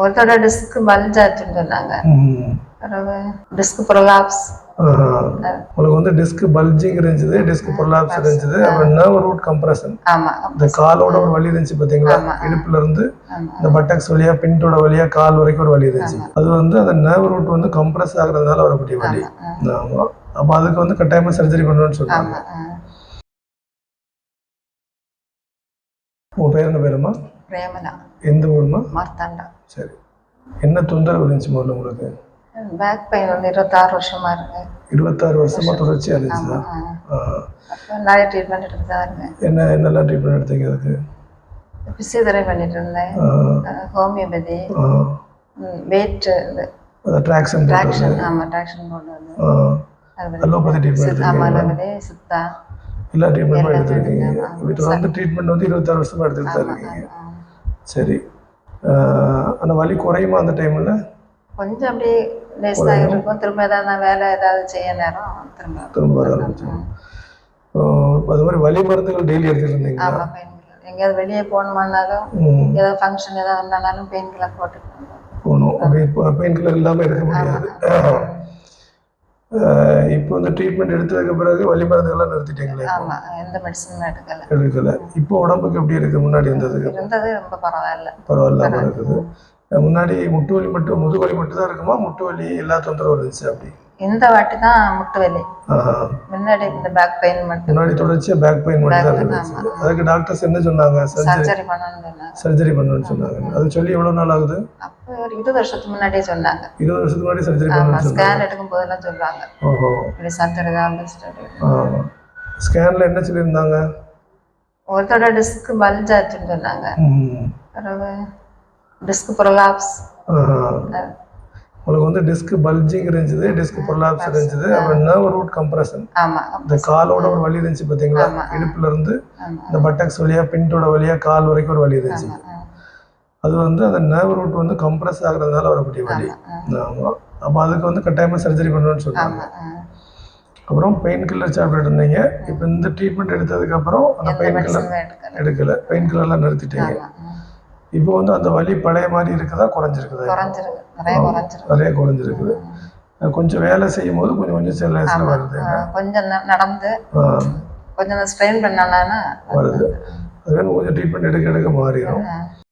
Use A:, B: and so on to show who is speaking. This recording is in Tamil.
A: ஒருத்தோட டிஸ்க் பல்ஜ் ஆச்சுன்னு சொன்னாங்க. பிறகு டிஸ்க் ப்ரொலாப்ஸ்.
B: உங்களுக்கு வந்து டிஸ்க் பல்ஜிங் இருந்துச்சு, டிஸ்க் ப்ரொலாப்ஸ் இருந்துச்சு, அப்புறம் நர்வ் ரூட் கம்ப்ரஷன்.
A: ஆமா.
B: இந்த காலோட ஒரு வலி இருந்துச்சு பாத்தீங்களா, இடுப்புல இருந்து இந்த பட்டக்ஸ் வழியா பின்டோட வழியா கால் வரைக்கும் ஒரு வலி இருந்துச்சு. அது வந்து அந்த நர்வ் ரூட் வந்து கம்ப்ரஸ் ஆகுறதுனால வரக்கூடிய வலி. ஆமா. அப்ப அதுக்கு வந்து கட்டாயமா சர்ஜரி பண்ணணும்னு சொன்னாங்க. உங்க பேர் என்ன பேருமா?
A: பிரேமலா.
B: எந்த ஊருமா?
A: மார்த்தாண்டா.
B: சரி. என்ன தொந்தரவு இருந்துச்சு முதல்ல உங்களுக்கு?
A: பேக் பெயின் வந்து 26 வருஷமா இருக்கு.
B: 26 வருஷமா தொடர்ச்சியா இருந்துச்சா?
A: அப்போ நிறைய ட்ரீட்மெண்ட் எடுத்துட்டு தான் இருக்கேன்.
B: என்னெல்லாம் ட்ரீட்மெண்ட் எடுத்தீங்க அதுக்கு?
A: பிசியோதெரபி பண்ணிட்டு இருந்தேன், ஹோமியோபதி, வெயிட்
B: ட்ராக்ஷன்.
A: ஆமா ட்ராக்ஷன் போட்டு வந்து
B: அலோபதி ட்ரீட்மெண்ட்.
A: ஆமா அலோபதி, சித்தா
B: எல்லா ட்ரீட்மெண்ட்டும் எடுத்துருக்கீங்க. இப்படி தொடர்ந்து ட்ரீட்மெண்ட் வந்து 26 வருஷமா எடுத்துக்கிட்டு தான் இருக்கீங்க. சரி. அந்த வலி குறையுமா அந்த டைமில்?
A: கொஞ்சம் அப்படியே லேசாக இருக்கும். திரும்ப ஏதாவது வேலை ஏதாவது செய்ய நேரம் திரும்ப
B: வர ஆரம்பிச்சிடும். அது மாதிரி வலி மருந்துகள் டெய்லி எடுத்துட்டு இருந்தீங்களா?
A: ஆமாம், பெயின் கில்லர். எங்கேயாவது வெளியே போகணுமானாலும் ஏதாவது ஃபங்க்ஷன் ஏதாவது வந்தாலும் பெயின் கில்லர் போட்டு
B: போகணும். அப்படி பெயின் கில்லர் இல்லாமல் இருக்க முடியாது. இப்போ வந்து ட்ரீட்மெண்ட் எடுத்ததுக்கு பிறகு வலி மருந்துகள்லாம் நிறுத்திட்டீங்களே?
A: ஆமாம், எந்த மெடிசனும்
B: எடுக்கலை. இப்போ உடம்புக்கு எப்படி இருக்குது முன்னாடி இருந்ததுக்கு?
A: ரொம்ப
B: பரவாயில்லாமல் இருக்குது. முன்னாடி முட்டு வலி மட்டும், முதுகு வலி மட்டும் தான் இருக்குமா? முட்டு வலி எல்லா தொந்தரவும் இருந்துச்சு அப்படி?
A: இந்த வாட்டி தான் முட்டு வலி. முன்னாடி இந்த பேக் பெயின் மட்டும்.
B: முன்னாடி தொடர்ச்சியா பேக் பெயின் மட்டும் தான் இருந்துச்சு. அதுக்கு டாக்டர்ஸ் என்ன சொன்னாங்க?
A: சர்ஜரி பண்ணணும்னு
B: சொன்னாங்க. அது சொல்லி எவ்வளவு நாள் ஆகுது?
A: அப்போ ஒரு 20 வருஷத்துக்கு முன்னாடியே சொன்னாங்க.
B: 20 வருஷத்துக்கு முன்னாடி சர்ஜரி பண்ணணும்னு சொன்னாங்க.
A: ஸ்கேன் எடுக்கும் போதெல்லாம் சொல்றாங்க.
B: ஓஹோ.
A: இப்படி சர்ஜரி தான் பெஸ்ட்.
B: ஸ்கேன்ல என்ன சொல்லியிருந்தாங்க?
A: ஒருத்தோட டிஸ்க் பல்ஜ் ஆச்சுன்னு சொன்னாங்க. பிறகு டிஸ்க் ப்ரொலாப்ஸ்.
B: உங்களுக்கு வந்து டிஸ்க் பல்ஜிங் இருந்துச்சு, டிஸ்க் ப்ரொலாப்ஸ் இருந்துச்சு, அப்புறம் நர்வ் ரூட் கம்ப்ரஷன். இந்த காலோட ஒரு வலி இருந்துச்சு பாத்தீங்களா, இடுப்புல இருந்து இந்த பட்டக்ஸ் வழியா பின்டோட வழியா கால் வரைக்கும் ஒரு வலி இருந்துச்சு. அது வந்து அந்த நர்வ் ரூட் வந்து கம்ப்ரஸ் ஆகுறதுனால வரக்கூடிய வலி. ஆமா. அப்போ அதுக்கு வந்து கட்டாயமா சர்ஜரி பண்ணணும்னு சொன்னாங்க. அப்புறம் பெயின் கில்லர் சாப்பிட்டு இருந்தீங்க. இப்போ இந்த ட்ரீட்மெண்ட் எடுத்ததுக்கு அப்புறம் அந்த பெயின் கில்லர் எடுக்கல, பெயின் கில்லர்லாம் நிறுத்திட்டீங்க. இப்போ வந்து அந்த வலி பழைய மாதிரி இருக்குதா, குறைஞ்சிருக்குதா? நிறைய குறைஞ்சிருக்குது. கொஞ்சம் வேலை செய்யும் போது கொஞ்சம் கொஞ்சம் சில நேரத்தில் வருது.
A: கொஞ்சம் நடந்து கொஞ்சம் ஸ்ட்ரெயின் பண்ணாலும்
B: வருது. அது கொஞ்சம் ட்ரீட்மெண்ட் எடுக்க மாறிடும்.